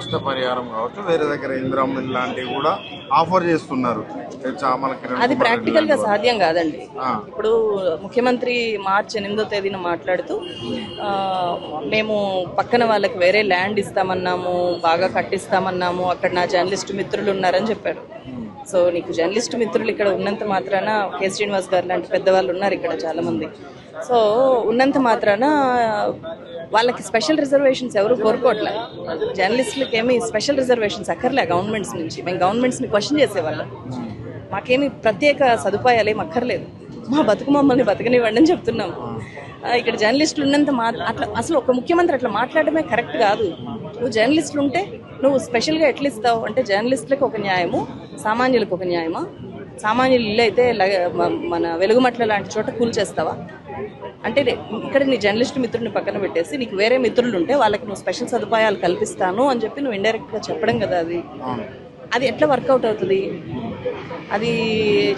నష్టపరిహారం కావచ్చు, వేరే దగ్గర ఇందిరమ్మ లాంటివి కూడా ఆఫర్ చేస్తున్నారు. చామల కిరణ్ అది కుమార్ ప్రాక్టికల్ గా సాధ్యం కాదండి. ఆ. ఇప్పుడు ముఖ్యమంత్రి మార్చి 8వ తేదీన మాట్లాడుతూ మేము పక్కన వాళ్ళకి వేరే ల్యాండ్ ఇస్తామన్నాము, బాగా కట్టిస్తామన్నాము, అక్కడ నా జర్నలిస్టు మిత్రులు ఉన్నారని చెప్పారు. సో నీకు జర్నలిస్టు మిత్రులు ఇక్కడ ఉన్నంత మాత్రాన కె శ్రీనివాస్ గారు లాంటి పెద్దవాళ్ళు ఉన్నారు ఇక్కడ చాలా మంది. సో ఉన్నంత మాత్రాన వాళ్ళకి స్పెషల్ రిజర్వేషన్స్ ఎవరు కోరుకోవట్లే. జర్నలిస్టులకి ఏమి స్పెషల్ రిజర్వేషన్స్ అక్కర్లే గవర్నమెంట్స్ నుంచి. మేము గవర్నమెంట్స్ని క్వశ్చన్ చేసేవాళ్ళం. మాకేమి ప్రత్యేక సదుపాయాలు ఏమి అక్కర్లేదు, మా బతుకు మమ్మల్ని బతకనివ్వండి అని చెప్తున్నాము. ఇక్కడ జర్నలిస్టులు ఉన్నంత అట్లా అసలు ఒక ముఖ్యమంత్రి అట్లా మాట్లాడమే కరెక్ట్ కాదు. నువ్వు జర్నలిస్టులు ఉంటే నువ్వు స్పెషల్గా ఎట్లా ఇస్తావు అంటే జర్నలిస్టులకు ఒక న్యాయము, సామాన్యులకు ఒక న్యాయమా? సామాన్యులు ఇల్లు అయితే మన వెలుగుమట్ల లాంటి చోట కూల్చేస్తావా? అంటే ఇక్కడ నీ జర్నలిస్టు మిత్రుడిని పక్కన పెట్టేసి నీకు వేరే మిత్రులు ఉంటే వాళ్ళకి నువ్వు స్పెషల్ సదుపాయాలు కల్పిస్తాను అని చెప్పి నువ్వు ఇండైరెక్ట్గా చెప్పడం కదా. అది ఎట్లా వర్కౌట్ అవుతుంది? అది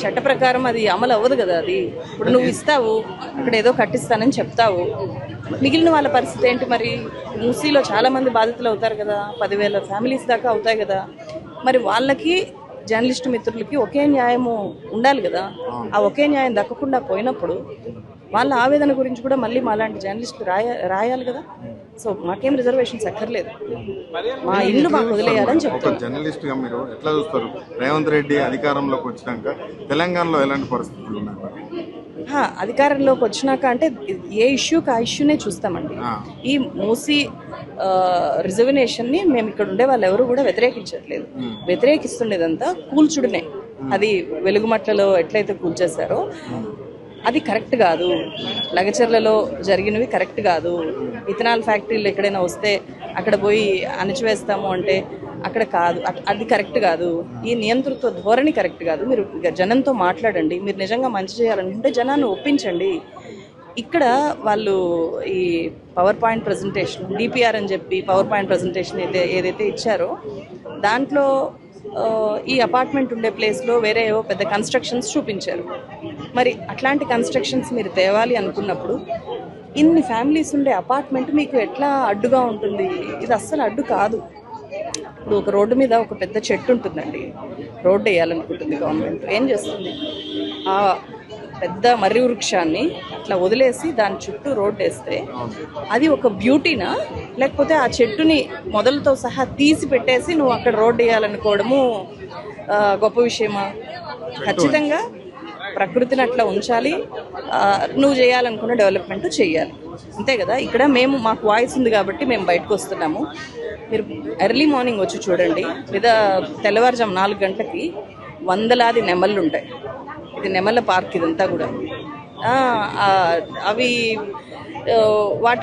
చట్ట ప్రకారం అది అమలు అవ్వదు కదా. అది ఇప్పుడు నువ్వు ఇస్తావు, అక్కడ ఏదో కట్టిస్తానని చెప్తావు, మిగిలిన వాళ్ళ పరిస్థితి ఏంటి మరి? మూసీలో చాలా మంది బాధితులు అవుతారు కదా, 10,000 ఫ్యామిలీస్ దాకా అవుతాయి కదా. మరి వాళ్ళకి జర్నలిస్టు మిత్రులకి ఒకే న్యాయము ఉండాలి కదా. ఆ ఒకే న్యాయం దక్కకుండా పోయినప్పుడు వాళ్ళ ఆవేదన గురించి కూడా మళ్ళీ మాలాంటి జర్నలిస్టులు రాయాలి కదా. సో మాకేం రిజర్వేషన్స్ అక్కర్లేదు, మా ఇల్లు మాకు వదిలేయాలని చెప్తారు. జర్నలిస్ట్ గా మీరు ఎట్లా చూస్తారు? రేవంత్ రెడ్డి అధికారంలోకి వచ్చినాక తెలంగాణలో ఎలాంటి పరిస్థితులు ఉన్నాయి? అధికారంలోకి వచ్చినాక అంటే ఏ ఇష్యూకి ఆ ఇష్యూనే చూస్తామండి. ఈ మూసీ రిజర్వేషన్ని మేము ఇక్కడ ఉండే వాళ్ళు ఎవరు కూడా వ్యతిరేకించట్లేదు. వ్యతిరేకిస్తుండేదంతా కూల్చుడునే. అది వెలుగుమట్లలో ఎట్లయితే కూల్చేశారో అది కరెక్ట్ కాదు. లగచర్లలో జరిగినవి కరెక్ట్ కాదు. ఇథనాల్ ఫ్యాక్టరీలు ఎక్కడైనా వస్తే అక్కడ పోయి అణచివేస్తాము అంటే అక్కడ కాదు, అది కరెక్ట్ కాదు. ఈ నియంతృత్వ ధోరణి కరెక్ట్ కాదు. మీరు జనంతో మాట్లాడండి. మీరు నిజంగా మంచి చేయాలనుకుంటే జనాన్ని ఒప్పించండి. ఇక్కడ వాళ్ళు ఈ పవర్ పాయింట్ ప్రజెంటేషన్, డిపిఆర్ అని చెప్పి పవర్ పాయింట్ ప్రజెంటేషన్ ఏదైతే ఇచ్చారో దాంట్లో ఈ అపార్ట్మెంట్ ఉండే ప్లేస్లో వేరే ఏవో పెద్ద కన్స్ట్రక్షన్స్ చూపించారు. మరి అట్లాంటి కన్స్ట్రక్షన్స్ మీరు తేవాలి అనుకున్నప్పుడు ఇన్ని ఫ్యామిలీస్ ఉండే అపార్ట్మెంట్ మీకు ఎట్లా అడ్డుగా ఉంటుంది? ఇది అస్సలు అడ్డు కాదు. ఇప్పుడు ఒక రోడ్డు మీద ఒక పెద్ద చెట్టు ఉంటుందండి, రోడ్డు వేయాలనుకుంటుంది గవర్నమెంట్. ఏం చేస్తుంది? ఆ పెద్ద మర్రి వృక్షాన్ని అట్లా వదిలేసి దాని చుట్టూ రోడ్డు వేస్తే అది ఒక బ్యూటీనా, లేకపోతే ఆ చెట్టుని మొదలతో సహా తీసి పెట్టేసి నువ్వు అక్కడ రోడ్డు వేయాలనుకోవడము గొప్ప విషయమా? ఖచ్చితంగా ప్రకృతిని అట్లా ఉంచాలి. నువ్వు చేయాలనుకున్న డెవలప్మెంట్ చేయాలి, అంతే కదా. ఇక్కడ మాకు వాయిస్ ఉంది కాబట్టి మేము బయటకు వస్తున్నాము. మీరు ఎర్లీ మార్నింగ్ వచ్చి చూడండి, లేదా తెల్లవారుజాము 4 గంటలకి వందలాది నెమళ్ళు ఉంటాయి. ఇది నెమళ్ళ పార్క్ ఇదంతా కూడా. అవి వాటి